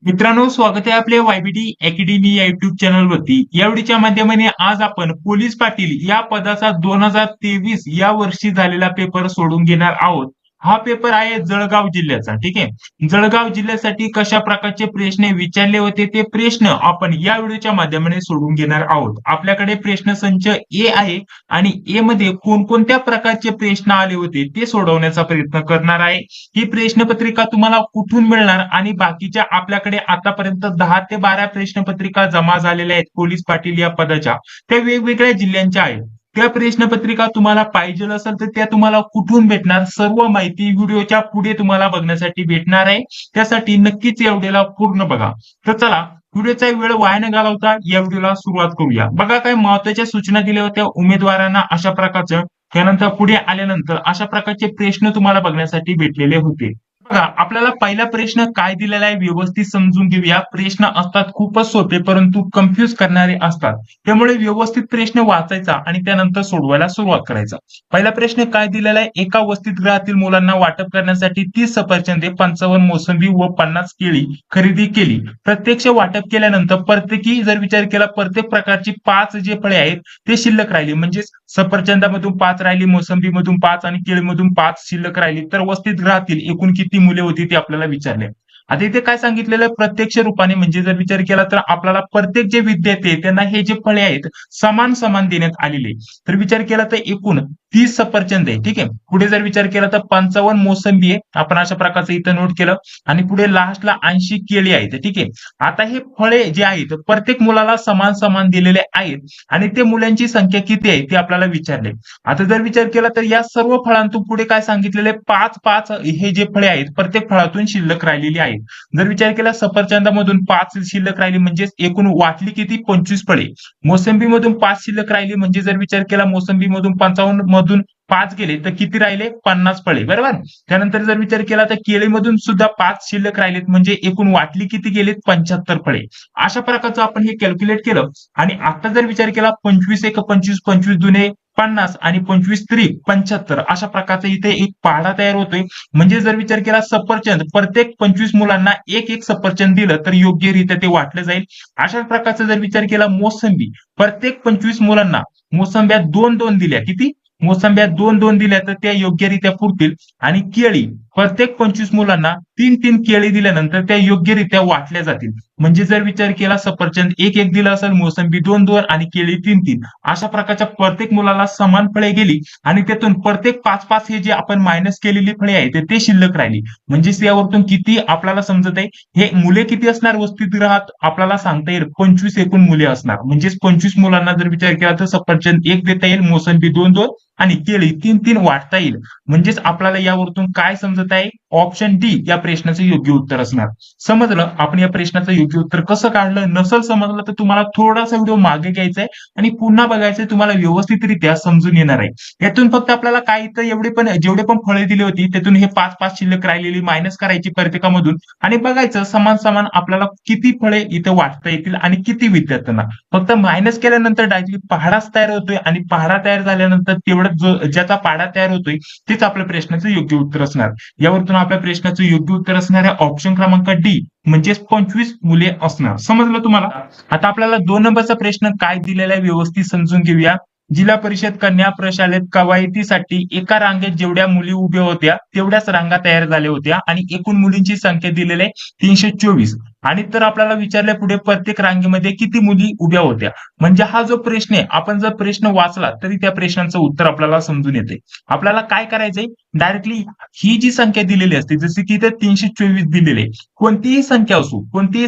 मित्रांनो, स्वागत आहे आपल्या वायबीटी अकॅडमी या युट्यूब चॅनलवरती. या व्हिडिओच्या माध्यमाने आज आपण पोलीस पाटील या पदाचा 2023 या वर्षी झालेला पेपर सोडून घेणार आहोत. हा पेपर आहे जळगाव जिल्ह्याचा. ठीक आहे. जळगाव जिल्ह्यासाठी कशा प्रकारचे प्रश्न विचारले होते ते प्रश्न आपण या व्हिडिओच्या माध्यमाने सोडून घेणार आहोत. आपल्याकडे प्रश्न संच ए आहे आणि ए मध्ये कोणकोणत्या प्रकारचे प्रश्न आले होते ते सोडवण्याचा प्रयत्न करणार आहे. ही प्रश्नपत्रिका तुम्हाला कुठून मिळणार आणि बाकीच्या आपल्याकडे आतापर्यंत 10 ते 12 प्रश्नपत्रिका जमा झालेल्या आहेत पोलीस पाटील या पदाच्या, त्या वेगवेगळ्या जिल्ह्यांच्या आहेत. त्या प्रश्नपत्रिका तुम्हाला पाहिजे असेल तर त्या तुम्हाला कुठून भेटणार, सर्व माहिती व्हिडिओच्या पुढे तुम्हाला बघण्यासाठी भेटणार आहे. त्यासाठी नक्कीच या व्हिडिओला पूर्ण बघा. तर चला, व्हिडिओचा वेळ वाया न घालवता या व्हिडिओला सुरुवात करूया. बघा, काही महत्त्वाच्या सूचना दिल्या होत्या उमेदवारांना अशा प्रकारच्या. त्यानंतर पुढे आल्यानंतर अशा प्रकारचे प्रश्न तुम्हाला बघण्यासाठी भेटलेले होते. बघा, आपल्याला पहिला प्रश्न काय दिलेला आहे व्यवस्थित समजून घेऊया. प्रश्न असतात खूपच सोपे परंतु कन्फ्युज करणारे असतात. त्यामुळे व्यवस्थित प्रश्न वाचायचा आणि त्यानंतर सोडवायला सुरुवात करायचा. पहिला प्रश्न काय दिलेला आहे, एका वसतिगृहातील मुलांना वाटप करण्यासाठी 30 सफरचंदे, 55 मोसंबी व 50 केळी खरेदी केली. प्रत्यक्ष वाटप केल्यानंतर प्रत्येकी जर विचार केला प्रत्येक प्रकारची 5 जे फळे आहेत ते शिल्लक राहिली. म्हणजेच सफरचंदामधून 5 राहिली, मोसंबीमधून 5 आणि केळीमधून 5 शिल्लक राहिली. तर वसतिगृहातील एकूण किती मुले होती ते आपल्याला विचारले. आता इथे काय सांगितलेलं आहे, प्रत्यक्ष रूपाने म्हणजे जर विचार केला तर आपल्याला प्रत्येक जे विद्यार्थी आहेत त्यांना हे जे फळे आहेत समान समान देण्यात आलेले. तर विचार केला तर एकूण 30 सफरचंद आहे. ठीक आहे. पुढे जर विचार केला तर 55 मोसंबी आहे. आपण अशा प्रकारचं इथं नोट केलं आणि पुढे लास्टला 80 केळी आहेत. ठीक आहे. आता हे फळे जे आहेत प्रत्येक मुलाला समान समान दिलेले आहेत आणि ते मुलांची संख्या किती आहे ते आपल्याला विचारले. आता जर विचार केला तर या सर्व फळांतून पुढे काय सांगितलेले, 5-5 हे जे फळे आहेत प्रत्येक फळातून शिल्लक राहिलेली आहेत. जर विचार केला सफरचंदामधून 5 शिल्लक राहिली म्हणजे एकूण वाटली किती, 25 फळे. मोसंबीमधून 5 शिल्लक राहिली म्हणजे जर विचार केला मोसंबीमधून 55 मधून 5 गेले तर किती राहिले, 50 फळे. बरोबर. त्यानंतर जर विचार केला तर केळीमधून सुद्धा 5 शिल्लक राहिलेत म्हणजे एकूण वाटली किती गेलीत, 75 फळे. अशा प्रकारचं आपण हे कॅल्क्युलेट केलं आणि आता जर विचार केला 25 एक 25, 25 दुने 50 आणि 25 त्रिक 75 अशा प्रकारचा इथे एक पाढा तयार होतोय. म्हणजे जर विचार केला सफरचंद प्रत्येक 25 मुलांना एक एक सफरचंद दिलं तर योग्यरित्या ते वाटलं जाईल. अशा प्रकारचा जर विचार केला मोसंबी प्रत्येक 25 मुलांना मोसंब्या 2-2 दिल्या, किती मोसंब्या 2-2 दिल्या तर त्या योग्यरित्या पुरतील. आणि केळी प्रत्येक 25 मुलांना 3-3 केळी दिल्यानंतर त्या योग्यरित्या वाटल्या जातील. म्हणजे जर विचार केला सफरचंद 1-1 दिलं असेल, मोसंबी 2-2 आणि केळी 3-3 अशा प्रकारच्या प्रत्येक मुलाला समान फळे गेली आणि त्यातून प्रत्येक 5-5 हे जे आपण मायनस केलेली फळे आहेत ते शिल्लक राहिली. म्हणजे यावरतून किती आपल्याला समजत आहे, हे मुले किती असणार वसतिगृहात आपल्याला सांगता येईल, 25 एकूण मुले असणार. म्हणजेच 25 मुलांना जर विचार केला तर सफरचंद 1 देता येईल, मोसंबी 2-2 आणि केळी 3-3 वाटता येईल. म्हणजेच आपल्याला यावरतून काय समजत आहे, ऑप्शन डी या प्रश्नाचं योग्य उत्तर असणार. समजलं आपण या प्रश्नाचं योग्य उत्तर कसं काढलं. नसल समजलं तर तुम्हाला थोडासा व्हिडिओ मागे घ्यायचा आहे आणि पुन्हा बघायचंय, तुम्हाला व्यवस्थितरित्या समजून येणार आहे. यातून फक्त आपल्याला काय तर जेवढे पण फळे दिली होती त्यातून हे 5-5 शिल्लक राहिलेली मायनस करायची प्रत्येकामधून आणि बघायचं समान समान आपल्याला किती फळे इथं वाटता येतील आणि किती विद्यार्थ्यांना. फक्त मायनस केल्यानंतर डायरेक्टली पहाडाच तयार होतोय आणि पहाडा तयार झाल्यानंतर तेवढं ज्याचा पाडा तयार होतोय तेच आपल्या प्रश्नाचं योग्य उत्तर असणार. यावरून आपल्या प्रश्नाचं योग्य उत्तर असणार आहे ऑप्शन क्रमांक डी म्हणजेच 25 मुले असणार. समजलं तुम्हाला. आता आपल्याला 2 नंबरचा प्रश्न काय दिलेला आहे व्यवस्थित समजून घेऊया. जिल्हा परिषद कन्या प्रशालेत कवायतीसाठी एका रांगेत जेवढ्या मुली उभ्या होत्या तेवढ्याच रांगा तयार झाल्या होत्या आणि एकूण मुलींची संख्या दिलेली आहे 324. आणि तर आपल्याला विचारल्या पुढे प्रत्येक रांगेमध्ये किती मुली उभ्या होत्या. म्हणजे हा जो प्रश्न आहे आपण जर प्रश्न वाचला तरी त्या प्रश्नाचं उत्तर आपल्याला समजून येते. आपल्याला काय करायचंय, डायरेक्टली ही जी संख्या दिलेली असते जसे की इथे 324 दिलेली आहे, कोणतीही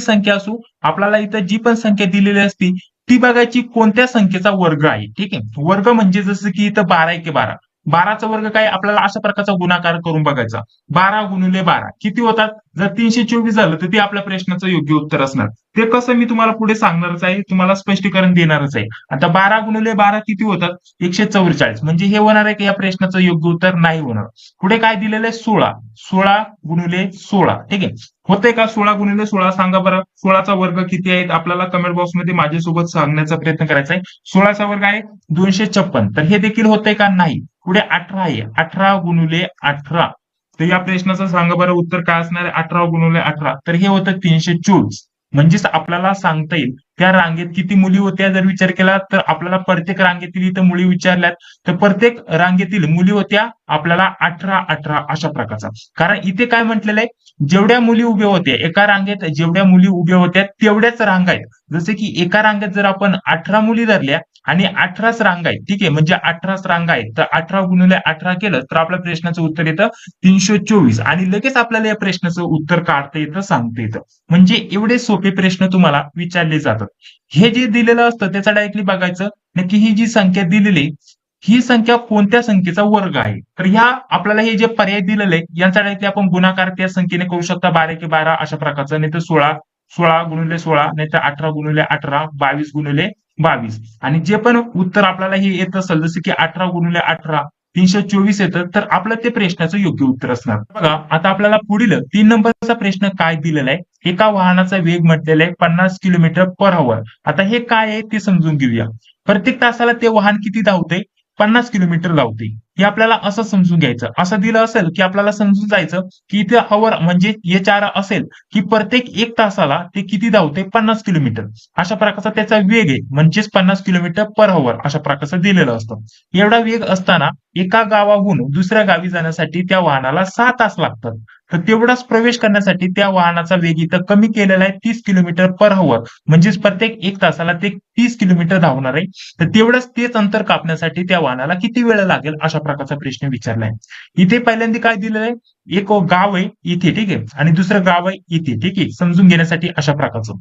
संख्या असू आपल्याला इथं जी पण संख्या दिलेली असती ती बघायची कोणत्या संख्येचा वर्ग आहे. ठीक आहे. वर्ग म्हणजे जसं की इथं 12 एके 12, 12चा वर्ग काय आपल्याला अशा प्रकारचा गुणाकार करून बघायचा. 12 गुणिले 12 किती होतात. जर 324 झालं तर ते आपल्या प्रश्नाचं योग्य उत्तर असणार. ते कसं मी तुम्हाला पुढे सांगणारच आहे, तुम्हाला स्पष्टीकरण देणारच आहे. आता 12 गुणिले 12 किती होतात, 144. म्हणजे हे होणार आहे की या प्रश्नाचं योग्य उत्तर नाही होणार. पुढे काय दिलेलं आहे 16, 16 गुणिले 16. ठीक आहे. होतंय का 16 गुणिले 16 सांगा बरं. 16चा वर्ग किती आहेत आपल्याला कमेंट बॉक्समध्ये माझ्यासोबत सांगण्याचा प्रयत्न करायचा आहे. 16चा वर्ग आहे 256. तर हे देखील होतंय का, नाही. पुढे 18 आहे, 18 गुणिले 18 तर या प्रश्नाचं सांगा बरं उत्तर काय असणार आहे? 18 × 18 तर हे होतं 324. म्हणजेच आपल्याला सांगता येईल त्या रांगेत किती मुली होत्या जर विचार केला तर आपल्याला प्रत्येक रांगेतील इथं मुली विचारल्यात तर प्रत्येक रांगेतील मुली होत्या आपल्याला 18 अशा प्रकारचा. कारण इथे काय म्हटलेलं आहे जेवढ्या मुली उभ्या होत्या एका रांगेत जेवढ्या मुली उभ्या होत्या तेवढ्याच रांगा आहेत. जसे की एका रांगेत जर आपण 18 मुली धरल्या आणि 18च रांगा आहेत ठीक आहे म्हणजे 18च रांगा आहेत तर 18 × 18 केलं तर आपल्या प्रश्नाचं उत्तर येतं 324 आणि लगेच आपल्याला या प्रश्नाचं उत्तर काढता येतं सांगता येतं. म्हणजे एवढे सोपे प्रश्न तुम्हाला विचारले जातात. हे जे दिलेलं असतं त्याचा डायरेक्टली बघायचं नक्की ही जी संख्या दिलेली ही संख्या कोणत्या संख्येचा वर्ग आहे. तर ह्या आपल्याला हे जे पर्याय दिलेले यांचा डायरेक्टली आपण गुणाकार त्या संख्येने करू शकता 12 × 12 अशा प्रकारचा नाही तर 16 नाही तर 18 × 18 22 × 22 आणि जे पण उत्तर आपल्याला हे येत असेल जसं की 18 × 18 324 येतं तर आपलं ते प्रश्नाचं योग्य उत्तर असणार. बघा आता आपल्याला पुढील 3 नंबरचा प्रश्न काय दिलेला आहे एका वाहनाचा वेग म्हटलेला आहे 50 km/h. आता हे काय आहे ते समजून घेऊया. प्रत्येक तासाला ते वाहन किती धावते 50 किलोमीटर धावते. हे आपल्याला असं समजून घ्यायचं. असं दिलं असेल की आपल्याला समजून जायचं की इथे हवर म्हणजे चार असेल की प्रत्येक 1 तासाला ते किती धावते 50 किलोमीटर. अशा प्रकारचा त्याचा वेग आहे म्हणजेच 50 km/h अशा प्रकारचं दिलेलं असतं. एवढा वेग असताना एका गावाहून दुसऱ्या गावी जाण्यासाठी त्या वाहनाला 6 तास लागतात. तर तेवढाच प्रवेश करण्यासाठी त्या वाहनाचा वेग इथं कमी केलेला आहे 30 km/h म्हणजेच प्रत्येक 1 तासाला ते 30 किलोमीटर धावणार आहे. तर तेवढंच तेच अंतर कापण्यासाठी त्या वाहनाला किती वेळ लागेल अशा प्रकारचा प्रश्न विचारलाय. इथे पहिल्यांदा काय दिलेलं आहे एक गाव आहे इथे ठीक आहे आणि दुसरं गाव आहे इथे ठीक आहे समजून घेण्यासाठी अशा प्रकारचं.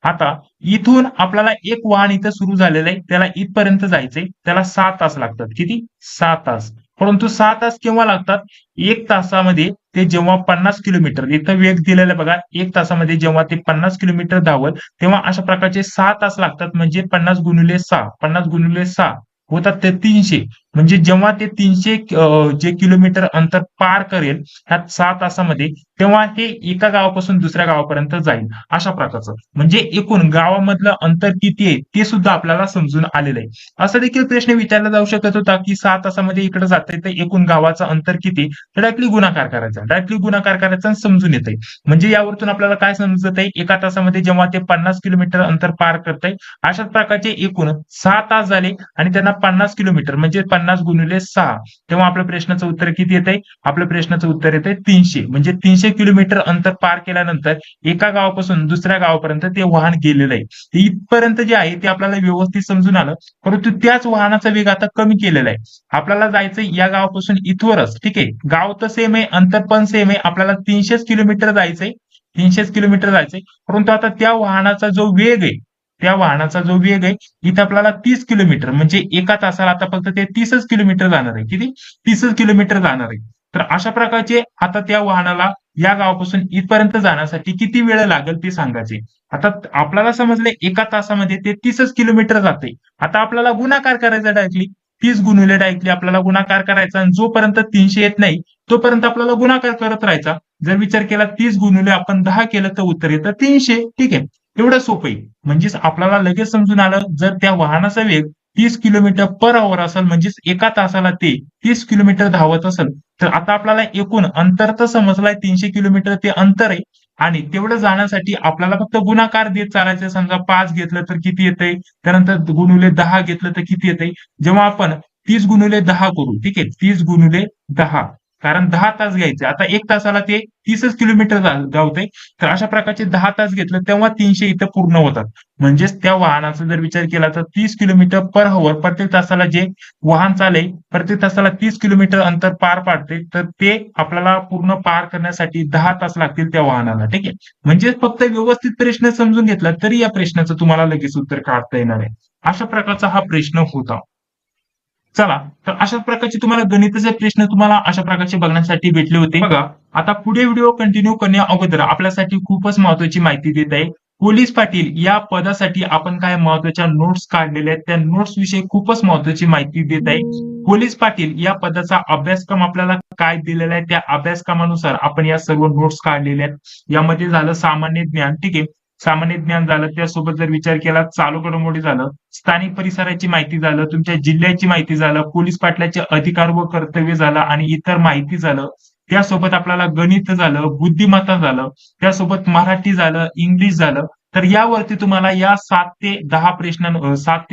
आता इथून आपल्याला एक वाहन इथं सुरू झालेलं आहे त्याला इथपर्यंत जायचंय त्याला 6 तास लागतात. किती 6 तास. परंतु 6 तास केव्हा लागतात 1 तासामध्ये ते जेव्हा 50 किलोमीटर इथं वेग दिलेला बघा 1 तासामध्ये जेव्हा ते 50 किलोमीटर धावल तेव्हा अशा प्रकारचे 6 तास लागतात म्हणजे 50 × 6 होतात ते 300 म्हणजे जेव्हा ते 300 जे किलोमीटर अंतर पार करेल ह्या 6 तासामध्ये तेव्हा हे एका गावापासून दुसऱ्या गावापर्यंत जाईल अशा प्रकारचं. म्हणजे एकूण गावामधलं अंतर किती आहे ते सुद्धा आपल्याला समजून आलेलं आहे. असा देखील प्रश्न विचारला जाऊ शकत होता की 6 तासामध्ये इकडे जाते तर एकूण गावाचं अंतर किती तर डायरेक्टली गुणाकार करायचा आणि समजून येते. म्हणजे यावरतून आपल्याला काय समजत आहे एका तासामध्ये जेव्हा ते 50 किलोमीटर अंतर पार करतंय अशाच प्रकारचे एकूण 6 तास झाले आणि त्यांना 50 किलोमीटर म्हणजे 50 × 6 तेव्हा आपल्या प्रश्नाचं उत्तर किती येतंय आपल्या प्रश्नाचं उत्तर येतंय 300 म्हणजे 300 किलोमीटर अंतर पार केल्यानंतर एका गावापासून दुसऱ्या गावापर्यंत ते वाहन गेलेलं आहे. इथपर्यंत जे आहे ते आपल्याला व्यवस्थित समजून आलं परंतु त्याच वाहनाचा वेग आता कमी केलेला आहे. आपल्याला जायचं या गावापासून इथवरच ठीक आहे गाव तर सेम आहे अंतर पण सेम आहे आपल्याला 300 किलोमीटर जायचंय 300 किलोमीटर जायचंय परंतु आता त्या वाहनाचा जो वेग आहे इथं आपल्याला 30 किलोमीटर म्हणजे एका तासाला आता फक्त ते 30च किलोमीटर जाणार आहे. किती 30च किलोमीटर जाणार आहे. तर अशा प्रकारचे आता त्या वाहनाला या गावापासून इथपर्यंत जाण्यासाठी किती वेळ लागेल ते सांगायचे. आता आपल्याला समजले एका तासामध्ये ते 30च किलोमीटर जाते. आता आपल्याला गुणाकार करायचा डायरेक्टली 30 × डायरेक्टली आपल्याला गुणाकार करायचा आणि जोपर्यंत 300 येत नाही तोपर्यंत आपल्याला गुणाकार करत राहायचा. जर विचार केला 30 × आपण 10 केलं तर उत्तर येतं 300 ठीक आहे. एवढं सोपं आहे. म्हणजेच आपल्याला लगेच समजून आलं जर त्या वाहनाचा वेग 30 km/h असेल म्हणजेच एका तासाला ते 30 किलोमीटर धावत असेल तर आता आपल्याला एकूण अंतर तर समजलाय 300 किलोमीटर ते अंतर आहे आणि तेवढं जाण्यासाठी आपल्याला फक्त गुणाकार देत चालायचं. समजा 5 घेतलं तर किती येतंय त्यानंतर ×10 घेतलं तर किती येतंय. जेव्हा आपण 30 × 10 करू ठीक आहे 30 × 10 कारण 10 तास घ्यायचे. आता 1 तासाला ते 30च किलोमीटर धावतंय तर अशा प्रकारचे 10 तास घेतलं तेव्हा 300 इथं पूर्ण होतात. म्हणजेच त्या वाहनाचा जर विचार केला तर 30 km/h प्रत्येक तासाला जे वाहन चालेल प्रत्येक तासाला 30 किलोमीटर अंतर पार पाडते तर ते आपल्याला पूर्ण पार करण्यासाठी 10 तास लागतील त्या वाहनाला ठीक आहे. म्हणजे फक्त व्यवस्थित प्रश्न समजून घेतला तरी या प्रश्नाचं तुम्हाला लगेच उत्तर काढता येणार आहे. अशा प्रकारचा हा प्रश्न होता. चला तर अशा प्रकारचे तुम्हाला गणिताचे प्रश्न तुम्हाला अशा प्रकारचे बघण्यासाठी भेटले होते. बघा आता पुढे व्हिडिओ कंटिन्यू करण्या अगोदर आपल्यासाठी खूपच महत्वाची माहिती देत आहे. पोलीस पाटील या पदासाठी आपण काय महत्वाच्या नोट्स काढलेल्या आहेत त्या नोट्स विषयी खूपच महत्वाची माहिती देत आहे. पोलीस पाटील या पदाचा अभ्यासक्रम आपल्याला काय दिलेला आहे त्या अभ्यासक्रमानुसार आपण या सर्व नोट्स काढलेल्या आहेत. यामध्ये झालं सामान्य ज्ञान ठीक आहे सामान्य ज्ञान झालं त्यासोबत जर विचार केला चालू घडामोडी झालं स्थानिक परिसराची माहिती झालं तुमच्या जिल्ह्याची माहिती झालं पोलीस पाटलाचे अधिकार व कर्तव्य झालं आणि इतर माहिती झालं त्यासोबत आपल्याला गणित झालं, बुद्धिमत्ता झालं, त्यासोबत मराठी झालं, इंग्लिश झालं. तर यावरती तुम्हाला या 7 ते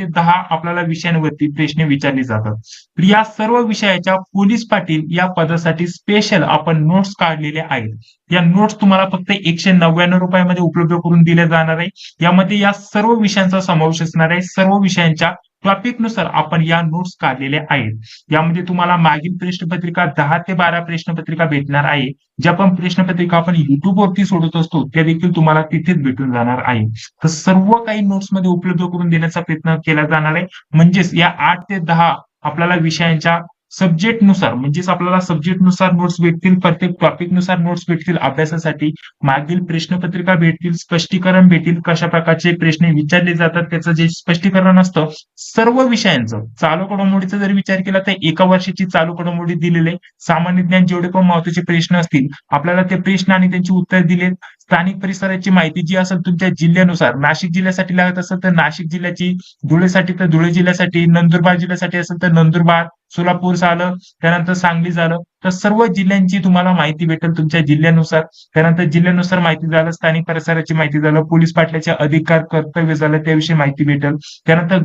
10 आपल्याला विषयांवरती प्रश्न विचारले जातात. तर या सर्व विषयाच्या पोलीस पाटील या पदासाठी स्पेशल आपण नोट्स काढलेल्या आहेत. या नोट्स तुम्हाला फक्त ₹199 मध्ये उपलब्ध करून दिल्या जाणार आहे. यामध्ये या सर्व विषयांचा समावेश असणार आहे. सर्व विषयांच्या टॉपिक नुसार आपण या नोट्स काढलेल्या आहेत. यामध्ये तुम्हाला मागील प्रश्नपत्रिका 10 ते 12 प्रश्नपत्रिका भेटणार आहे. ज्या पण प्रश्नपत्रिका आपण YouTube वरती सोडत असतो त्या देखील तुम्हाला तिथेच भेटून जाणार आहे. तर सर्व काही नोट्स मध्ये उपलब्ध करून देण्याचा प्रयत्न केला जाणार आहे. म्हणजेच या 8 ते 10 आपल्याला विषयांच्या सब्जेक्ट नुसार म्हणजेच आपल्याला सब्जेक्ट नुसार नोट्स भेटतील, प्रत्येक टॉपिक नुसार नोट्स भेटतील अभ्यासासाठी. मागील प्रश्नपत्रिका भेटतील, स्पष्टीकरण भेटतील, कशा प्रकारचे प्रश्न विचारले जातात त्याचं जे स्पष्टीकरण असतं सर्व विषयांचं. चालू घडामोडीचा जर विचार केला तर एका वर्षाची चालू घडामोडी दिलेली आहे. सामान्य ज्ञान जेवढे पण महत्वाचे प्रश्न असतील आपल्याला ते प्रश्न आणि त्यांची उत्तर दिलेत. स्थानिक परिसराची माहिती जी असेल तुमच्या जिल्ह्यानुसार, नाशिक जिल्ह्यासाठी लागत असेल तर नाशिक जिल्ह्याची, धुळेसाठी तर धुळे जिल्ह्यासाठी, नंदुरबार जिल्ह्यासाठी असेल तर नंदुरबार, सोलापूर झालं, त्यानंतर सांगली झालं. तर सर्व जिल्ह्यांची तुम्हाला माहिती भेटेल तुमच्या जिल्ह्यानुसार. त्यानंतर जिल्ह्यानुसार माहिती झालं, स्थानिक परिसराची माहिती झालं, पोलीस पाटलाचे अधिकार कर्तव्य झालं त्याविषयी माहिती भेटेल. त्यानंतर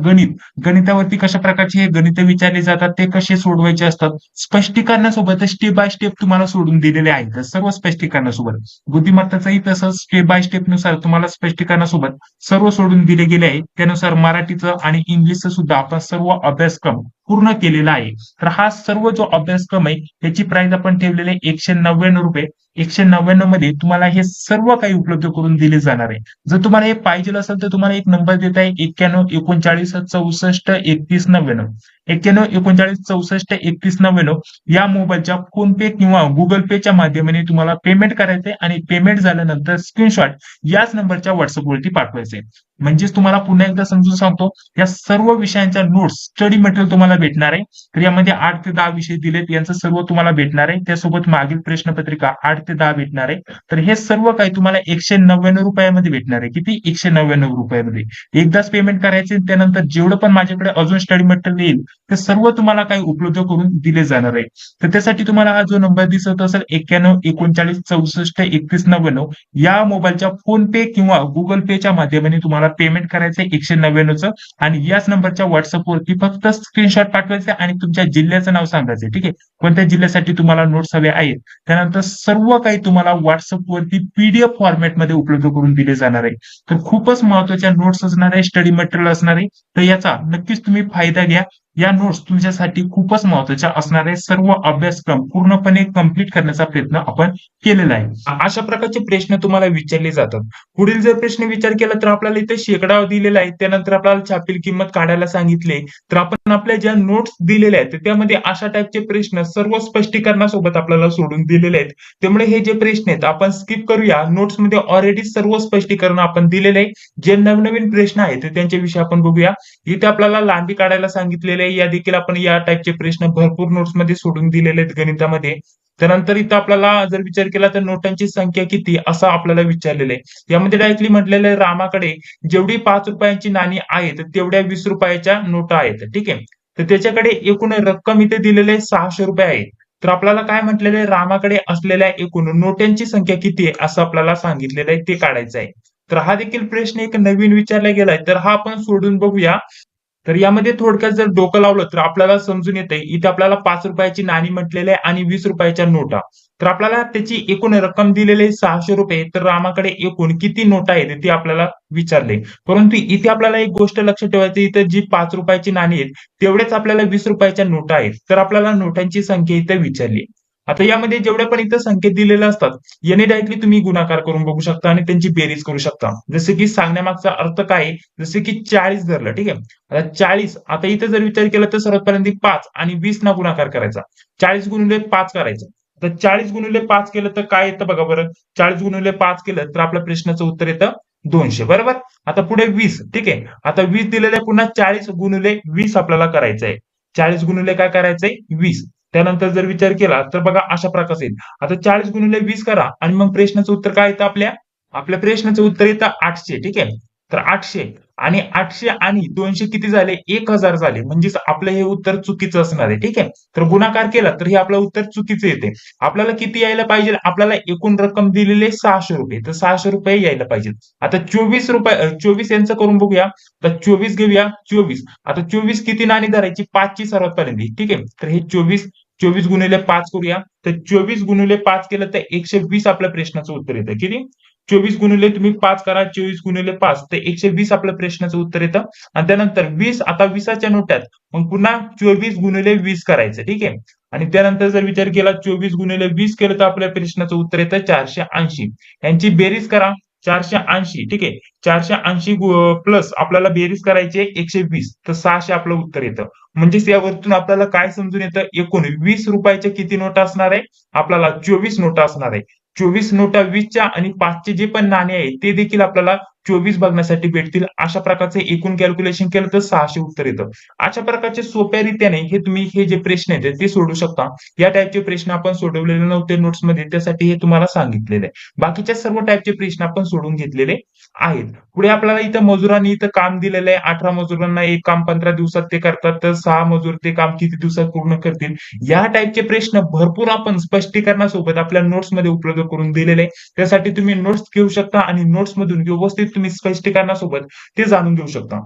गणितावरती कशा प्रकारचे हे गणित विचारले जातात, ते कसे सोडवायचे असतात, स्पष्टीकरणासोबत स्टेप बाय स्टेप तुम्हाला सोडून दिलेले आहेत सर्व स्पष्टीकरणासोबत. बुद्धिमत्ताचंही तसंच स्टेप बाय स्टेप नुसार तुम्हाला स्पष्टीकरणासोबत सर्व सोडून दिले गेले आहे. त्यानुसार मराठीचं आणि इंग्लिशचं सुद्धा आपण सर्व अभ्यासक्रम पूर्ण केलेला आहे. तर हा सर्व जो अभ्यासक्रम आहे त्याची प्राइस आपण ठेवलेली आहे ₹199. 199 मध्ये तुम्हाला हे सर्व काही उपलब्ध करून दिले जाणार आहे. जर तुम्हाला हे पाहिजे असेल तर तुम्हाला एक नंबर देत आहे 91 39 64 31 99. 91 39 64 31 99 या मोबाईलच्या फोन पे किंवा गुगल पेच्या माध्यमाने तुम्हाला पेमेंट करायचंय आणि पेमेंट झाल्यानंतर स्क्रीनशॉट याच नंबरच्या व्हॉट्सअपवरती पाठवायचे. म्हणजेच तुम्हाला पुन्हा एकदा समजून सांगतो, या सर्व विषयांच्या नोट्स, स्टडी मटेरियल तुम्हाला भेटणार आहे. तर यामध्ये 8 ते 10 विषय दिलेत, यांचं सर्व तुम्हाला भेटणार आहे. त्यासोबत मागील प्रश्नपत्रिका 8 ते 10 भेटणार आहे. तर हे सर्व काही तुम्हाला ₹199 मध्ये भेटणार आहे. किती? ₹199 मध्ये. एकदाच पेमेंट करायचे, त्यानंतर जेवढं पण माझ्याकडे अजून स्टडी मटेरियल येईल ते सर्व तुम्हाला काही उपलब्ध करून दिले जाणार आहे. तर त्यासाठी तुम्हाला हा जो नंबर दिसत असेल 91 39 64 31 99 या मोबाईलच्या फोन पे किंवा गुगल पेच्या माध्यमाने तुम्हाला पेमेंट करायचंय 199चं आणि याच नंबरच्या व्हॉट्सअपवरती फक्त स्क्रीनशॉट पाठवायचे आणि तुमच्या जिल्ह्याचं नाव सांगायचं. ठीक आहे, कोणत्या जिल्ह्यासाठी तुम्हाला नोट्स हवे आहेत. त्यानंतर सर्व काही तुम्हाला व्हॉट्सअपवरती PDF फॉर्मॅटमध्ये उपलब्ध करून दिले जाणार आहे. तर खूपच महत्वाच्या नोट्स असणार आहे, स्टडी मटेरियल असणार आहे. तर याचा नक्कीच तुम्ही फायदा घ्या. या नोट्स तुमच्यासाठी खूपच महत्वाच्या असणार आहे. सर्व अभ्यासक्रम पूर्णपणे कंप्लीट करण्याचा प्रयत्न आपण केलेला आहे. अशा प्रकारचे प्रश्न तुम्हाला विचारले जातात. पुढील जर प्रश्न विचार केला तर आपल्याला इथे शेकडा दिलेला आहे. त्यानंतर आपल्याला छापील किंमत काढायला सांगितले. तर आपण आपल्या ज्या नोट्स दिलेल्या आहेत त्यामध्ये अशा टाईपचे प्रश्न सर्व स्पष्टीकरणासोबत आपल्याला सोडून दिलेले आहेत. त्यामुळे हे जे प्रश्न आहेत आपण स्किप करूया. नोट्स मध्ये ऑलरेडी सर्व स्पष्टीकरण आपण दिलेले आहे. जे नवनवीन प्रश्न आहेत त्यांच्याविषयी आपण बघूया. इथे आपल्याला लांबी काढायला सांगितलेले आहे. या देखील आपण या टाईपचे प्रश्न भरपूर नोट्स मध्ये सोडून दिलेले आहेत गणितामध्ये. त्यानंतर इथं आपल्याला जर विचार केला तर नोटांची संख्या किती असं आपल्याला विचारलेलं आहे. यामध्ये डायरेक्टली म्हटलेलं आहे रामाकडे जेवढी ₹5 नाणी आहेत तेवढ्या ₹20 नोटा आहेत. ठीक आहे, तर त्याच्याकडे एकूण रक्कम इथे दिलेली आहे ₹600 आहे. तर आपल्याला काय म्हटलेलं आहे, रामाकडे असलेल्या एकूण नोटांची संख्या किती आहे असं आपल्याला सांगितलेलं आहे, ते काढायचं आहे. तर हा देखील प्रश्न एक नवीन विचारला गेलाय, तर हा आपण सोडून बघूया. तर यामध्ये थोडक्यात जर डोकं लावलं तर आपल्याला समजून येते. इथे आपल्याला ₹5 नाणी म्हटलेले आहे आणि ₹20 नोटा. तर आपल्याला त्याची एकूण रक्कम दिलेली आहे ₹600. तर रामाकडे एकूण किती नोटा आहेत ते आपल्याला विचारले. परंतु इथे आपल्याला एक गोष्ट लक्षात ठेवायची, इथे जी ₹5 नाणी आहेत तेवढेच आपल्याला ₹20 नोटा आहेत. तर आपल्याला नोटांची संख्या इथे विचारली. आता यामध्ये जेवढ्या पण इथं संख्या दिलेल्या असतात याने डायरेक्टली तुम्ही गुणाकार करून बघू शकता आणि त्यांची बेरीज करू शकता. जसे की सांगण्यामागचा अर्थ काय आहे, जसे की 40 धरलं. ठीक आहे, आता 40 आता इथे जर विचार केला तर सर्वात पहिल्यांदा 5 आणि 20 ना गुणाकार करायचा. 40 गुणिले 5 करायचं. तर 40 गुणिले 5 केलं तर काय येतं बघा बरं. 40 गुणिले 5 केलं तर आपल्या प्रश्नाचं उत्तर येतं 200. बरोबर. आता पुढे 20. ठीक आहे, आता 20 दिलेले पुन्हा 40 गुणिले 20 आपल्याला करायचं आहे. 40 गुणिले काय करायचंय 20. त्यानंतर जर विचार केला तर बघा अशा प्रकारे येईल. आता 40 गुणिले 20 करा आणि मग प्रश्नाचं उत्तर काय येतं आपल्या प्रश्नाचं उत्तर येतं 800. ठीक आहे, तर 800 आणि 800 आणि 200 किती झाले? 1000 झाले. म्हणजेच आपलं हे उत्तर चुकीचं असणार आहे. ठीक आहे. तर गुणाकार केला तर हे आपलं उत्तर चुकीचं येते. आपल्याला किती यायला पाहिजे? आपल्याला एकूण रक्कम दिलेली आहे 600 रुपये. तर 600 रुपये यायला पाहिजे. आता 24 रुपये 24 यांचं करून बघूया. तर 24 घेऊया 24. आता 24 किती नाणी धरायची? 5 ची सर्वात पहिल्यांदा. ठीक आहे. तर हे 24 गुणिले 5 करूया. तर 24 गुणिले 5 केलं तर 120 आपल्या प्रश्नाचं उत्तर येतं. किती? 24 गुणिले तुम्ही 5 करा. 24 गुणिले 5 तर 120 आपल्या प्रश्नाचं उत्तर येतं. आणि त्यानंतर 20 आता 20च्या नोटात मग पुन्हा 24 गुणिले 20 करायचं. ठीक आहे. आणि त्यानंतर जर विचार केला 24 गुणिले 20 केलं तर आपल्या प्रश्नाचं उत्तर येतं 480. यांची बेरीज करा. 480. ठीक आहे. 480 प्लस आपल्याला बेरीज करायची आहे 120 तर 600 आपलं उत्तर येतं. म्हणजेच यावरतून आपल्याला काय समजून येतं? एकूण 20 रुपयाच्या किती नोटा असणार आहे? आपल्याला 24 नोटा असणार आहे. 24 नोटा 20च्या आणि 5चे जे पण नाणे आहे ते देखील आपल्याला 24 बघण्यासाठी भेटतील. अशा प्रकारचे एकूण कॅल्क्युलेशन केलं तर 600 उत्तर येतं. अशा प्रकारचे सोप्या रीतीने हे तुम्ही हे जे प्रश्न आहेत ते सोडू शकता. या टाईपचे प्रश्न आपण सोडवलेले नव्हते नोट्समध्ये, त्यासाठी हे तुम्हाला सांगितलेलं आहे. बाकीच्या सर्व टाईपचे प्रश्न आपण सोडून घेतलेले आहेत. पुढे आपल्याला इथं मजुरांनी इथं काम दिलेलं आहे. 18 मजुरांना एक काम 15 दिवसात ते करतात, तर 6 मजूर ते काम किती दिवसात पूर्ण करतील? या टाईपचे प्रश्न भरपूर आपण स्पष्टीकरणासोबत आपल्या नोट्समध्ये उपलब्ध करून दिलेले आहे. त्यासाठी तुम्ही नोट्स घेऊ शकता आणि नोट्समधून व्यवस्थित तुम्ही स्पष्टीकरणासोबत ते जाणून घेऊ शकता.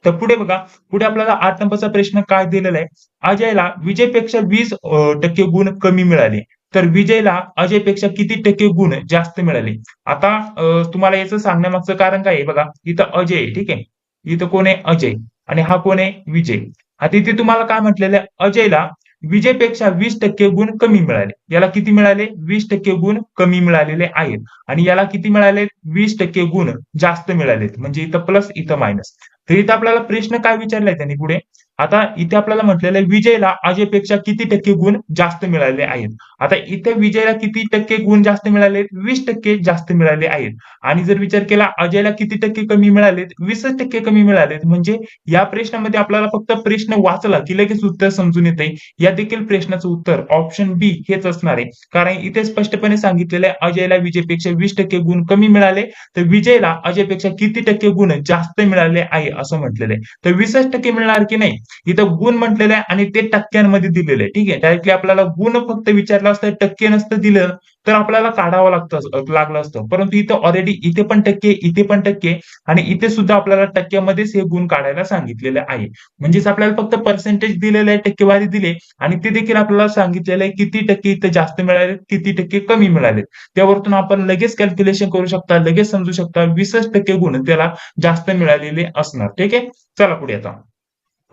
तर पुढे बघा, पुढे आपल्याला 8 नंबरचा प्रश्न काय दिलेला आहे? अजयला विजयपेक्षा 20% गुण कमी मिळाले. तर विजयला अजयपेक्षा किती टक्के गुण जास्त मिळाले? आता तुम्हाला याचं सांगण्यामागचं कारण काय आहे बघा, इथं अजय आहे. ठीक आहे. इथं कोण आहे? अजय. आणि हा कोण आहे? विजय. आता इथे तुम्हाला काय म्हटलेलं आहे? अजयला विजयपेक्षा 20% गुण कमी मिळाले. याला किती मिळाले? 20% गुण कमी मिळालेले आहेत. आणि याला किती मिळाले? 20% गुण जास्त मिळालेत. म्हणजे इथं प्लस इथं मायनस. तर इथं आपल्याला प्रश्न काय विचारलाय त्यांनी पुढे? आता इथे आपल्याला म्हटलेलं आहे विजयला अजयपेक्षा किती टक्के गुण जास्त मिळाले आहेत. आता इथे विजयला किती टक्के गुण जास्त मिळाले? 20% जास्त मिळाले आहेत. आणि जर विचार केला अजयला किती टक्के कमी मिळालेत? 20% कमी मिळालेत. म्हणजे या प्रश्नामध्ये आपल्याला फक्त प्रश्न वाचला की लगेच उत्तर समजून येते. या देखील प्रश्नाचं उत्तर ऑप्शन बी हेच असणार आहे. कारण इथे स्पष्टपणे सांगितलेलं आहे अजयला विजयपेक्षा 20% गुण कमी मिळाले, तर विजयला अजयपेक्षा किती टक्के गुण जास्त मिळाले आहे असं म्हटलेलं आहे. तर 20% मिळणार की नाही? इथं गुण म्हटलेलं आहे आणि ते टक्क्यांमध्ये दिलेलं आहे. ठीक आहे. डायरेक्टली आपल्याला गुण फक्त विचारलं असतं, टक्के नसतं दिलं तर आपल्याला काढावं लागलं असतं. परंतु इथं ऑलरेडी इथे पण टक्के, इथे पण टक्के आणि इथे सुद्धा आपल्याला टक्क्यामध्येच हे गुण काढायला सांगितलेलं आहे. म्हणजेच आपल्याला फक्त पर्सेंटेज दिलेलं आहे, टक्केवारी दिली आणि ते देखील आपल्याला सांगितलेलं आहे किती टक्के इथे जास्त मिळाले, किती टक्के कमी मिळाले. त्यावरतून आपण लगेच कॅल्क्युलेशन करू शकता, लगेच समजू शकता 20% गुण त्याला जास्त मिळालेले असणार. ठीक आहे. चला पुढे आता.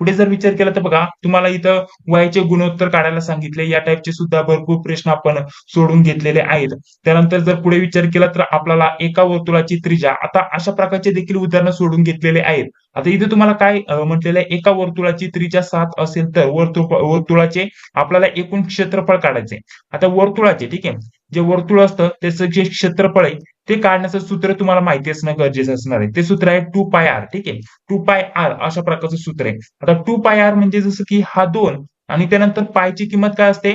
पुढे जर विचार केला तर बघा, तुम्हाला इथं वयाचे गुणोत्तर काढायला सांगितले. या टाईपचे सुद्धा भरपूर प्रश्न आपण सोडून घेतलेले आहेत. त्यानंतर जर पुढे विचार केला तर आपल्याला एका वर्तुळाची त्रिज्या, आता अशा प्रकारचे देखील उदाहरणं सोडून घेतलेले आहेत. आता इथे तुम्हाला काय म्हटलेलं आहे? एका वर्तुळाची त्रिज्या 7 असेल तर वर्तुळाचे आपल्याला एकूण क्षेत्रफळ काढायचे. आता वर्तुळाचे, ठीक आहे, जे वर्तुळ असतं त्याचं जे क्षेत्रफळ आहे ते काढण्याचं सूत्र तुम्हाला माहिती असणं गरजेचं असणार आहे. ते सूत्र आहे 2πr. ठीक आहे. 2πr अशा प्रकारचं सूत्र आहे. आता 2πr म्हणजे जसं की हा 2 आणि त्यानंतर पायची किंमत काय असते?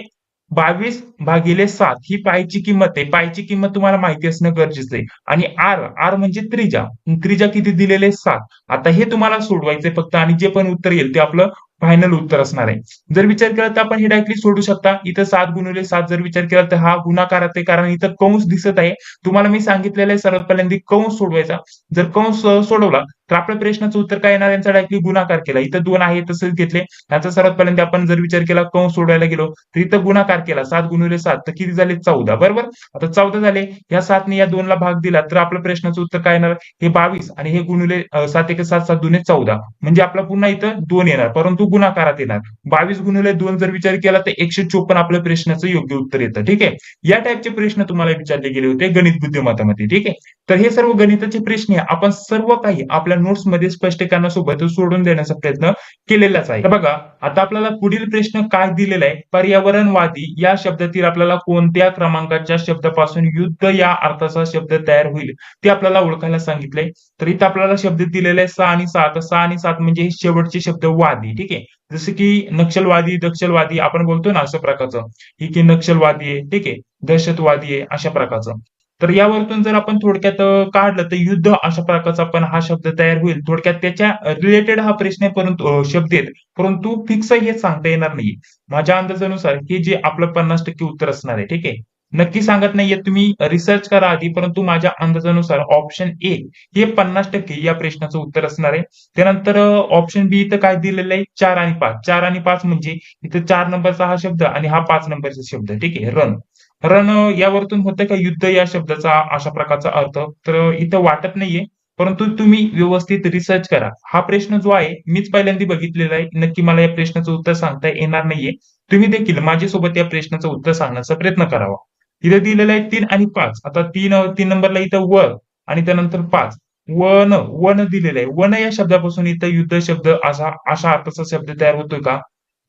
22/7 ही पायची किंमत आहे. पायची किंमत तुम्हाला माहिती असणं गरजेचं आहे. आणि आर म्हणजे त्रिज्या. त्रिज्या किती दिलेले? 7. आता हे तुम्हाला सोडवायचंय फक्त आणि जे पण उत्तर येईल ते आपलं फायनल उत्तर असणार आहे. जर विचार केला तर आपण हे डायरेक्टली सोडू शकता. इथं 7 × 7 जर विचार केला तर हा गुणाकारात आहे, कारण इथं कंस दिसत आहे. तुम्हाला मी सांगितलेलं आहे सर्वात पहिल्यांदा कंस सोडवायचा. जर कंस सोडवला तर आपल्या प्रश्नाचं उत्तर काय येणार? यांचा डायरेक्टली गुणाकार केला. इथं 2 आहे तसंच घेतले. याचा सर्वात पहिल्यांदा आपण जर विचार केला कंस सोडवायला गेलो तर इथं गुणाकार केला 7 × 7 तर किती झाले? 14. बरोबर. आता 14 झाले. या 7 ने या 2 ला भाग दिला तर आपल्या प्रश्नाचं उत्तर काय येणार? हे 22 आणि हे गुणिले 7 × 7 7 × 14 म्हणजे आपला पुन्हा इथं 2 येणार, परंतु गुणाकारात येणार. 22 × 2 जर विचार केला तर 154 आपल्या प्रश्नाचं योग्य उत्तर येतं. ठीक आहे. या टाईपचे प्रश्न तुम्हाला विचारले गेले होते गणित बुद्धिमत्तामध्ये. ठीक आहे. तर हे सर्व गणिताचे प्रश्न आपण सर्व काही आपल्या नोट्समध्ये स्पष्टीकरणासोबत सोडून देण्याचा प्रयत्न केलेलाच आहे. तर बघा, आता आपल्याला पुढील प्रश्न काय दिलेला आहे? पर्यावरणवादी या शब्दातील आपल्याला कोणत्या क्रमांकाच्या शब्दापासून युद्ध या अर्थाचा शब्द तयार होईल ते आपल्याला ओळखायला सांगितलंय. तर इथं आपल्याला शब्द दिलेले आहे 6 आणि 7. 6 आणि 7 म्हणजे हे शेवटचे शब्द वादी. ठीक आहे. जसं की नक्षलवादी, दक्षलवादी आपण बोलतो ना, अशा प्रकारचं. ही की नक्षलवादी आहे, ठीक आहे, दहशतवादी आहे, अशा प्रकारचं. तर यावरतून जर आपण थोडक्यात काढलं तर युद्ध अशा प्रकारचा पण हा शब्द तयार होईल. थोडक्यात त्याच्या रिलेटेड हा प्रश्न आहे, परंतु शब्द आहेत, परंतु फिक्स हे सांगता येणार नाहीये. माझ्या अंदाजानुसार हे जे आपलं 50% उत्तर असणार आहे. ठीक आहे. नक्की सांगत नाहीये, तुम्ही रिसर्च करा आधी, परंतु माझ्या अंदाजानुसार ऑप्शन ए हे 50% या प्रश्नाचं उत्तर असणार आहे. त्यानंतर ऑप्शन बी इथं काय दिलेलं आहे, 4 आणि 5. 4 आणि 5 म्हणजे इथं 4 नंबरचा हा शब्द आणि हा 5 नंबरचा शब्द. ठीक आहे. रन. रन यावरतून होतं का युद्ध या शब्दाचा अशा प्रकारचा अर्थ? तर इथं वाटत नाहीये. परंतु तुम्ही व्यवस्थित रिसर्च करा. हा प्रश्न जो आहे मीच पहिल्यांदा बघितलेला आहे. नक्की मला या प्रश्नाचं उत्तर सांगता येणार नाहीये. तुम्ही देखील माझ्यासोबत या प्रश्नाचं उत्तर सांगण्याचा प्रयत्न करावा. इथे दिलेलं आहे 3 आणि 5. आता 3 नंबरला इथं व आणि त्यानंतर 5. वन वन दिलेलं आहे. वन या शब्दापासून इथं युद्ध शब्द अशा अर्थाचा शब्द तयार होतोय का?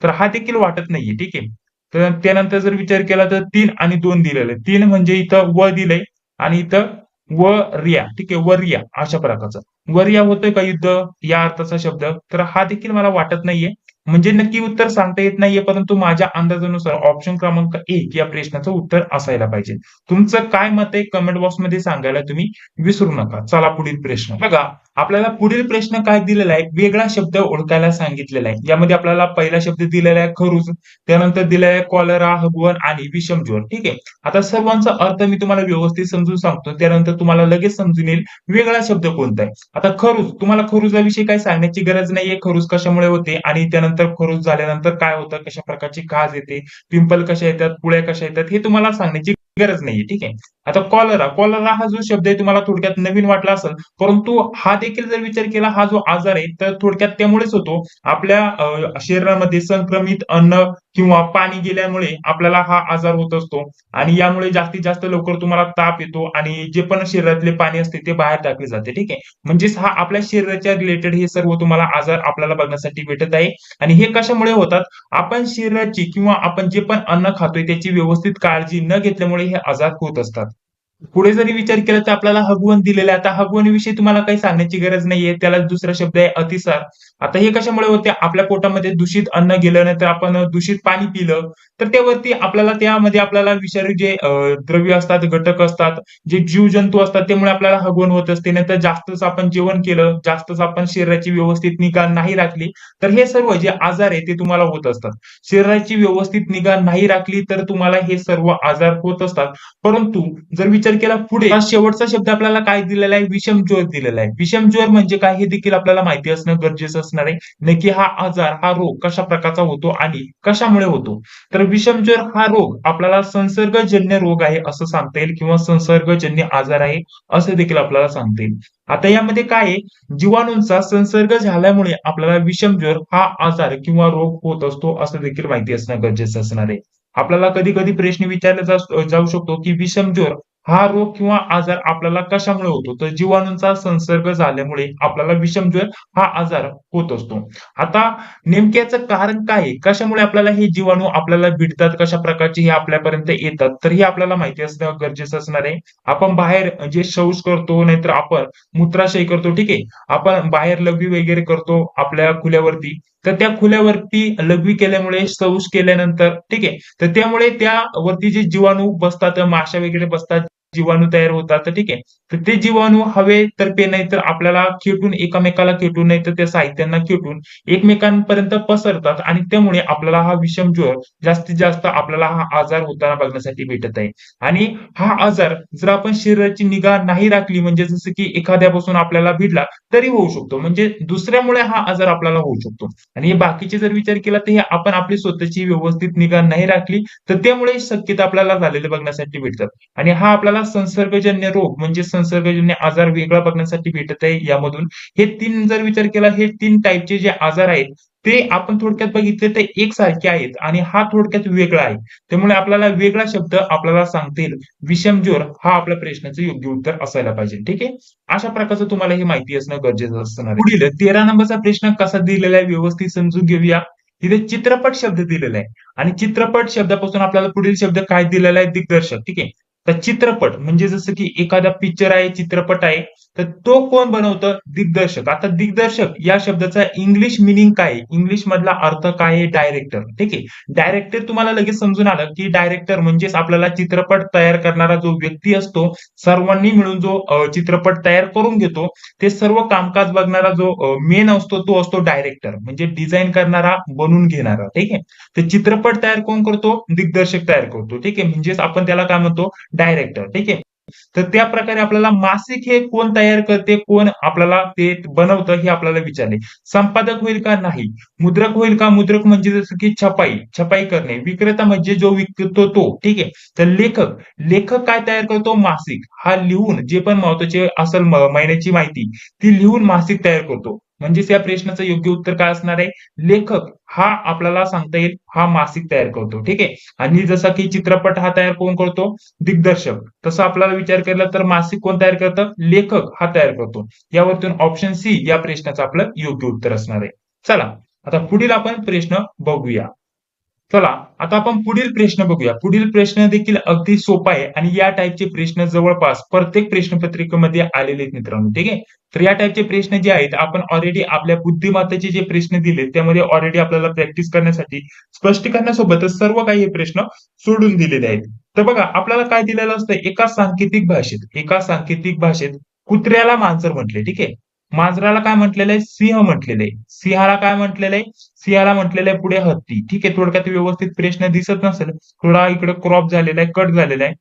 तर हा देखील वाटत नाहीये. ठीक आहे. तर त्यानंतर जर विचार केला तर 3 आणि 2 दिलेलं आहे. 3 म्हणजे इथं व दिलंय आणि इथं वरिया. ठीक आहे. वरिया अशा प्रकारचं. वरिया होतोय का युद्ध या अर्थाचा शब्द? तर हा देखील मला वाटत नाहीये. म्हणजे नक्की उत्तर सांगता येत नाहीये, परंतु माझ्या अंदाजानुसार ऑप्शन क्रमांक 1 या प्रश्नाचं उत्तर असायला पाहिजे. तुमचं काय मत आहे कमेंट बॉक्समध्ये सांगायला तुम्ही विसरू नका. चला पुढील प्रश्न. बघा, आपल्याला पुढील प्रश्न काय दिलेला आहे, वेगळा शब्द ओळखायला सांगितलेला आहे. यामध्ये आपल्याला पहिला शब्द दिलेला आहे खरुज, त्यानंतर दिलेला आहे कॉलरा, हगवण आणि विषमज्वर. ठीक आहे. आता सर्वांचा अर्थ मी तुम्हाला व्यवस्थित समजून सांगतो, त्यानंतर तुम्हाला लगेच समजून येईल वेगळा शब्द कोणता आहे. आता खरुज, तुम्हाला खरुजाविषयी काही सांगण्याची गरज नाहीये. खरुज कशामुळे होते आणि त्यानंतर खरुज झाल्यानंतर काय होतं, कशा प्रकारची खाज येते, पिंपल कशा येतात, पुळ्या कशा येतात, हे तुम्हाला सांगण्याची गरज नाहीये. ठीक आहे. आता कॉलरा, कॉलरा हा जो शब्द आहे तुम्हाला थोडक्यात नवीन वाटला असेल, परंतु हा देखील जर विचार केला, हा जो आजार आहे तर थोडक्यात त्यामुळेच होतो. आपल्या शरीरामध्ये संक्रमित अन्न किंवा पाणी गेल्यामुळे आपल्याला हा आजार होत असतो आणि यामुळे जास्तीत जास्त लवकर तुम्हाला ताप येतो आणि जे पण शरीरातले पाणी असते ते बाहेर टाकले जाते. ठीक आहे. म्हणजेच हा आपल्या शरीराच्या रिलेटेड हे सर्व तुम्हाला आजार आपल्याला बघण्यासाठी भेटत आहे. आणि हे कशामुळे होतात, आपण शरीराची किंवा आपण जे पण अन्न खातोय त्याची व्यवस्थित काळजी न घेतल्यामुळे हे आजार होत असतात. पुढे जरी विचार केला तर आपल्याला हगवण दिलेलं आहे. आता हगवणीविषयी तुम्हाला काही सांगण्याची गरज नाहीये. त्याला दुसरा शब्द आहे अतिसार. आता हे कशामुळे होते, आपल्या पोटामध्ये दूषित अन्न गेलं, नाहीतर आपण दूषित पाणी पिलं तर त्यावरती आपल्याला त्यामध्ये आपल्याला विषारी जे द्रव्य असतात, घटक असतात, जे जीवजंतू असतात, त्यामुळे आपल्याला हगवण होत असते. नाहीतर जास्तच आपण जेवण केलं, जास्तच आपण शरीराची व्यवस्थित निगा नाही राखली तर हे सर्व जे आजार आहे ते तुम्हाला होत असतात. शरीराची व्यवस्थित निगा नाही राखली तर तुम्हाला हे सर्व आजार होत असतात. परंतु जर विचार केला पुढे, हा शेवटचा शब्द आपल्याला काय दिलेला आहे, विषमज्वर दिलेला आहे. विषमज्वर म्हणजे काय हे देखील आपल्याला माहिती असणं गरजेचं असणार आहे. नक्की हा आजार, हा रोग कशा प्रकारचा होतो आणि कशामुळे होतो. तर विषमज्वर हा रोग आपल्याला संसर्गजन्य रोग आहे असं सांगता येईल किंवा संसर्गजन्य आजार आहे असं देखील आपल्याला सांगता येईल. आता यामध्ये काय आहे, जीवाणूंचा संसर्ग झाल्यामुळे आपल्याला विषमज्वर हा आजार किंवा रोग होत असतो असं देखील माहिती असणं गरजेचं असणार आहे. आपल्याला कधी कधी प्रश्न विचारला जाऊ शकतो की विषमज्वर हा रोग किंवा आजार आपल्याला कशामुळे होतो, तर जीवाणूंचा संसर्ग झाल्यामुळे आपल्याला विषमज्वर हा आजार होत असतो. आता नेमक्याचं याचं कारण काय आहे, कशामुळे आपल्याला हे जीवाणू आपल्याला भिडतात, कशा प्रकारचे हे आपल्यापर्यंत येतात, तर हे आपल्याला माहिती असणं गरजेचं असणार आहे. आपण बाहेर जे शौच करतो, नाहीतर आपण मूत्राशय करतो. ठीक आहे. आपण बाहेर लघवी वगैरे करतो आपल्या खुल्यावरती, तर त्या खुल्यावरती लघवी केल्यामुळे, शौच केल्यानंतर, ठीक आहे, तर त्यामुळे त्यावरती जे जीवाणू बसतात, माशा वगैरे बसतात, जीवाणू तयार होतात. तर ठीक आहे. तर ते जीवाणू हवेतर्फे नाहीतर आपल्याला खेटून, एकमेकाला खेटून, नाहीतर त्या साहित्यांना खेटून एकमेकांपर्यंत पसरतात आणि त्यामुळे आपल्याला हा विषमज्वर जास्तीत जास्त आपल्याला हा आजार होताना बघण्यासाठी भेटत आहे. आणि हा आजार जर आपण शरीराची निगा नाही राखली, म्हणजे जसं की एखाद्यापासून आपल्याला भिडला तरी होऊ शकतो, म्हणजे दुसऱ्यामुळे हा आजार आपल्याला होऊ शकतो. आणि हे बाकीचे जर विचार केला तर हे आपण आपली स्वतःची व्यवस्थित निगा नाही राखली तर त्यामुळे शक्यता आपल्याला झालेले बघण्यासाठी भेटतात. आणि हा आपल्याला संसर्गजन्य रोग म्हणजे संसर्गजन्य आजार वेगळा बघण्यासाठी भेटत आहे यामधून. हे 3 जर विचार केला, हे 3 टाईपचे जे आजार आहेत ते आपण थोडक्यात बघितले तर एकसारखे आहेत आणि हा थोडक्यात वेगळा आहे. त्यामुळे आपल्याला वेगळा शब्द आपल्याला सांगता येईल. विषमज्वर हा आपल्या प्रश्नाचं योग्य उत्तर असायला पाहिजे. ठीक आहे. अशा प्रकारचं तुम्हाला ही माहिती असणं गरजेचं असणार आहे. पुढील 13 नंबरचा प्रश्न कसा दिलेला आहे व्यवस्थित समजून घेऊया. तिथे चित्रपट शब्द दिलेला आहे आणि चित्रपट शब्दापासून आपल्याला पुढील शब्द काय दिलेला आहे, दिग्दर्शक. ठीक आहे. तर चित्रपट म्हणजे जसं की एखादा पिक्चर आहे, चित्रपट आहे, तर तो कोण बनवतं? दिग्दर्शक. आता दिग्दर्शक या शब्दाचा इंग्लिश मिनिंग काय आहे? इंग्लिश मधला अर्थ काय आहे? डायरेक्टर. ठीक आहे. डायरेक्टर तुम्हाला लगेच समजून आलं, की डायरेक्टर म्हणजेच आपल्याला चित्रपट तयार करणारा जो व्यक्ती असतो, सर्वांनी मिळून जो चित्रपट तयार करून घेतो, ते सर्व कामकाज बघणारा जो मेन असतो, तो असतो डायरेक्टर. म्हणजे डिझाईन करणारा, बनवून घेणारा. ठीक आहे. ते चित्रपट तयार कोण करतो? दिग्दर्शक तयार करतो. ठीक आहे. म्हणजेच आपण त्याला काय म्हणतो? डायरेक्टर. ठीक आहे. तर त्या प्रकारे आपल्याला मासिक हे कोण तयार करते, कोण आपल्याला ते बनवतं हे आपल्याला विचारले. संपादक होईल का? नाही. मुद्रक होईल का? मुद्रक म्हणजे जसं की छपाई, छपाई करणे. विक्रेता म्हणजे जो विकतो तो. ठीक आहे. तर लेखक, लेखक काय तयार करतो? मासिक. हा लिहून जे पण महत्वाचे असेल महिन्याची माहिती ती लिहून मासिक तयार करतो. म्हणजेच या प्रश्नाचं योग्य उत्तर काय असणार आहे? लेखक हा आपल्याला सांगता येईल, हा मासिक तयार करतो. ठीक आहे. आणि जसा की चित्रपट हा तयार कोण करतो? दिग्दर्शक. तसं आपल्याला विचार केला तर मासिक कोण तयार करतं? लेखक हा तयार करतो. यावरतून ऑप्शन सी या प्रश्नाचं आपलं योग्य उत्तर असणार आहे. चला, आता पुढील आपण प्रश्न बघूया. चला, आता आपण पुढील प्रश्न बघूया. पुढील प्रश्न देखील अगदी सोपा आहे आणि या टाईपचे प्रश्न जवळपास प्रत्येक प्रश्नपत्रिकेमध्ये आलेले आहेत मित्रांनो. ठीक आहे. तर या टाईपचे प्रश्न जे आहेत आपण ऑलरेडी आपल्या बुद्धिमत्तेचे जे प्रश्न दिले त्यामध्ये ऑलरेडी आपल्याला प्रॅक्टिस करण्यासाठी स्पष्टीकरणासोबतच सर्व काही हे प्रश्न सोडून दिलेले आहेत. तर बघा आपल्याला काय दिलेलं असतं एका सांकेतिक भाषेत कुत्र्याला मांजर म्हटले. ठीक आहे. मांजराला काय म्हटलेलं आहे? सिंह म्हटलेलं आहे. सिंहाला काय म्हटलेलं आहे? सिंहाला म्हटलेलं आहे पुढे हत्ती. ठीक आहे. थोडक्यात व्यवस्थित प्रश्न दिसत नसेल, थोडा इकडे क्रॉप झालेला आहे, कट झालेला आहे.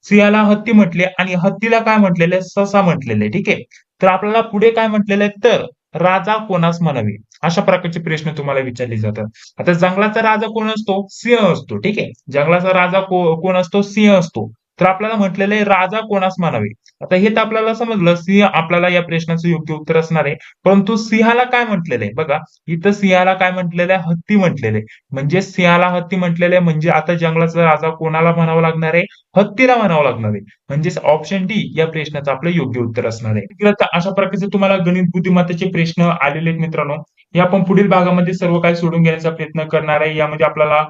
सिंहाला हत्ती म्हटले आणि हत्तीला काय म्हटलेलं आहे? ससा म्हटलेलं आहे. ठीक आहे. तर आपल्याला पुढे काय म्हटलेलं आहे? तर राजा कोणास म्हणावे? अशा प्रकारचे प्रश्न तुम्हाला विचारले जातात. आता जंगलाचा राजा कोण असतो? सिंह असतो. ठीक आहे. जंगलाचा राजा कोण असतो? सिंह असतो. तर आपल्याला म्हटलेलं आहे राजा कोणास म्हणावे? आता हे तर आपल्याला समजलं, सिंह आपल्याला या प्रश्नाचं योग्य उत्तर असणार आहे. परंतु सिंहाला काय म्हटलेलं आहे? बघा, इथं सिंहाला काय म्हटलेलं आहे? हत्ती म्हटलेलं आहे. म्हणजे सिंहाला हत्ती म्हटलेलं आहे म्हणजे आता जंगलाचा राजा कोणाला म्हणावं लागणार आहे? हत्तीला म्हणावं लागणार आहे. म्हणजेच ऑप्शन डी या प्रश्नाचं आपलं योग्य उत्तर असणार आहे. तर अशा प्रकारचे तुम्हाला गणित बुद्धिमत्तेचे प्रश्न आलेले आहेत मित्रांनो. हे आपण पुढील भागामध्ये सर्व काही सोडून घेण्याचा प्रयत्न करणार आहे. यामध्ये आपल्याला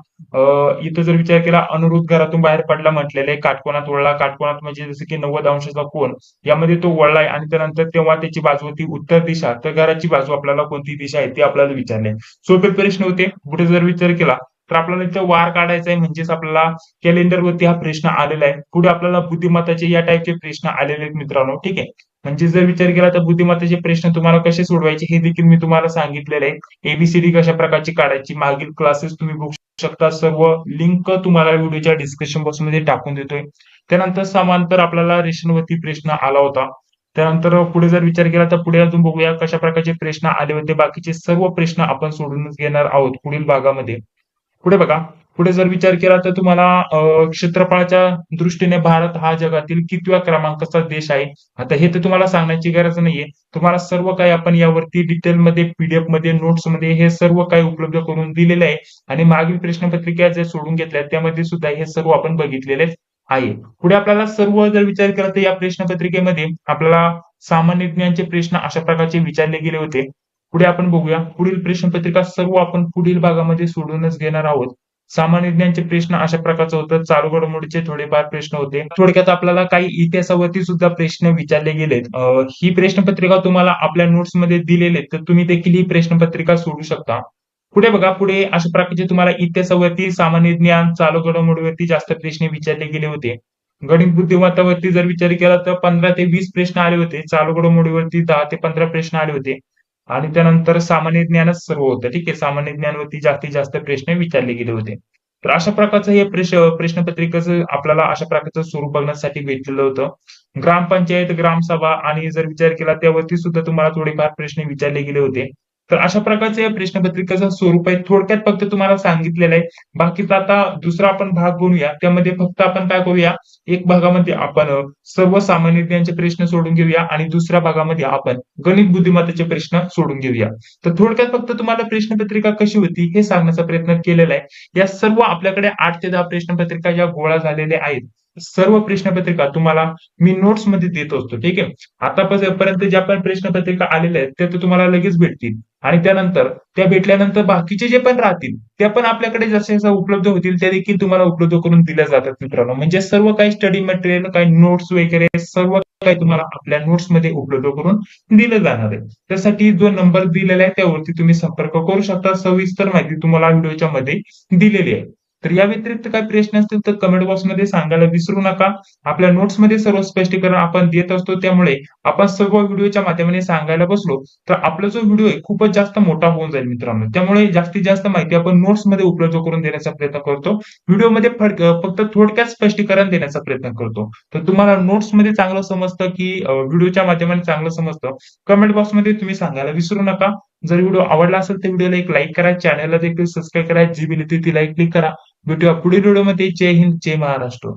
इथं जर विचार केला अनुरुद्ध घरातून बाहेर पडला म्हटलेलं आहे. काटकोनात वळला. काटकोनात म्हणजे जसं की 90 अंशाचा कोन. यामध्ये तो वळलाय आणि त्यानंतर तेव्हा त्याची बाजू होती उत्तर दिशा. तर घराची बाजू आपल्याला कोणती दिशा आहे ते आपल्याला विचारले. सोपे प्रश्न होते. पुढे जर विचार केला तर आपल्याला इथे वार काढायचा आहे म्हणजेच आपल्याला कॅलेंडर वरती हा प्रश्न आलेला आहे. पुढे आपल्याला बुद्धिमत्ताचे या टाईपचे प्रश्न आलेले आहेत मित्रांनो. ठीक आहे. म्हणजे जर विचार केला तर बुद्धिमत्तेचे प्रश्न तुम्हाला कसे सोडवायचे हे देखील मी तुम्हाला सांगितलेले आहे. एबीसीडी कशा प्रकारची काढायची मागील क्लासेस तुम्ही बघू शकता. सर्व लिंक तुम्हाला व्हिडिओच्या डिस्क्रिप्शन बॉक्स मध्ये टाकून देतोय. त्यानंतर समांतर आपल्याला रेषांवरती प्रश्न आला होता. त्यानंतर पुढे जर विचार केला तर पुढे अजून बघूया कशा प्रकारचे प्रश्न आले होते. बाकीचे सर्व प्रश्न आपण सोडूनच घेणार आहोत पुढील भागामध्ये. पुढे बघा, पुढे जर विचार केला तर तुम्हाला क्षेत्रफळाच्या दृष्टीने भारत हा जगातील कितव्या क्रमांकाचा देश आहे? आता हे तर तुम्हाला सांगण्याची गरज नाहीये. तुम्हाला सर्व काही आपण यावरती डिटेलमध्ये पीडीएफ मध्ये नोट्समध्ये हे सर्व काही उपलब्ध करून दिलेले आहे आणि मागील प्रश्नपत्रिका जे सोडून घेतल्या त्यामध्ये सुद्धा हे सर्व आपण बघितलेले आहे. पुढे आपल्याला सर्व जर विचार केला तर या प्रश्नपत्रिकेमध्ये आपल्याला सामान्य ज्ञानचे प्रश्न अशा प्रकारचे विचारले गेले होते. पुढे आपण बघूया. पुढील प्रश्नपत्रिका सर्व आपण पुढील भागामध्ये सोडूनच घेणार आहोत. सामान्य ज्ञानचे प्रश्न अशा प्रकारचं होतं. चालू घडामोडीचे थोडेफार प्रश्न होते. थोडक्यात आपल्याला काही इतिहासावरती सुद्धा प्रश्न विचारले गेलेत. ही प्रश्नपत्रिका तुम्हाला आपल्या नोट्समध्ये दिलेले आहेत, तर तुम्ही देखील ही प्रश्नपत्रिका सोडू शकता. पुढे बघा, पुढे अशा प्रकारचे तुम्हाला इतिहासावरती, सामान्य ज्ञान, चालू घडामोडीवरती जास्त प्रश्न विचारले गेले होते. गणित बुद्धिमत्तावरती जर विचार केला तर 15 ते 20 प्रश्न आले होते. चालू घडामोडीवरती 10 ते 15 प्रश्न आले होते. आणि त्यानंतर सामान्य ज्ञानच सर्व होतं. ठीक आहे. सामान्य ज्ञानवरती जास्तीत जास्त प्रश्न विचारले गेले होते. तर अशा प्रकारचं हे प्रश्नपत्रिकेचं आपल्याला अशा प्रकारचं स्वरूप बघण्यासाठी भेटलेलं होतं. ग्रामपंचायत, ग्रामसभा आणि जर विचार केला त्यावरती सुद्धा तुम्हाला थोडेफार प्रश्न विचारले गेले होते. तर अशा प्रकारचं या प्रश्नपत्रिकेचं स्वरूप आहे. थोडक्यात फक्त तुम्हाला सांगितलेलं आहे. बाकीचा आता दुसरा आपण भाग बनवूया. त्यामध्ये फक्त आपण काय करूया, एक भागामध्ये आपण सर्व सामान्य ज्ञानचे प्रश्न सोडून घेऊया आणि दुसऱ्या भागामध्ये आपण गणित बुद्धिमत्तेचे प्रश्न सोडून घेऊया. तर थोडक्यात फक्त तुम्हाला प्रश्नपत्रिका कशी होती हे सांगण्याचा प्रयत्न केलेला आहे. या सर्व आपल्याकडे 8 ते 10 प्रश्नपत्रिका या गोळा झालेल्या आहेत. सर्व प्रश्नपत्रिका तुम्हाला मी नोट्स मध्ये देत असतो. ठीक आहे. आतापर्यंत ज्या पण प्रश्नपत्रिका आलेल्या आहेत त्या तर तुम्हाला लगेच भेटतील आणि त्यानंतर त्या भेटल्यानंतर बाकीचे जे पण राहतील त्या पण आपल्याकडे जसे जसे उपलब्ध होतील त्या देखील तुम्हाला उपलब्ध करून दिल्या जातात मित्रांनो. म्हणजे सर्व काही स्टडी मटेरियल, काही नोट्स वगैरे सर्व काही तुम्हाला आपल्या नोट्स मध्ये उपलब्ध करून दिलं जाणार आहे. त्यासाठी जो नंबर दिलेला आहे त्यावरती तुम्ही संपर्क करू शकता. सविस्तर माहिती तुम्हाला व्हिडिओच्या मध्ये दिलेली आहे. तर या व्यतिरिक्त काही प्रश्न असतील तर कमेंट बॉक्समध्ये सांगायला विसरू नका. आपल्या नोट्समध्ये सर्व स्पष्टीकरण आपण देत असतो, त्यामुळे आपण सर्व व्हिडिओच्या माध्यमाने सांगायला बसलो तर आपला जो व्हिडिओ आहे खूपच जास्त मोठा होऊन जाईल मित्रांनो. त्यामुळे जास्तीत जास्त माहिती आपण नोट्समध्ये उपलब्ध करून देण्याचा प्रयत्न करतो. व्हिडिओमध्ये फक्त थोडक्यात स्पष्टीकरण देण्याचा प्रयत्न करतो. तर तुम्हाला नोट्समध्ये चांगलं समजतं की व्हिडिओच्या माध्यमाने चांगलं समजतं, कमेंट बॉक्समध्ये तुम्ही सांगायला विसरू नका. जर व्हिडिओ आवडला असेल तर व्हिडिओला एक लाईक करा, चॅनलला देखील सबस्क्राईब करा, जी बिल ती लाईक क्लिक करा. भेटूया पुढील व्हिडिओमध्ये. जय हिंद, जय महाराष्ट्र.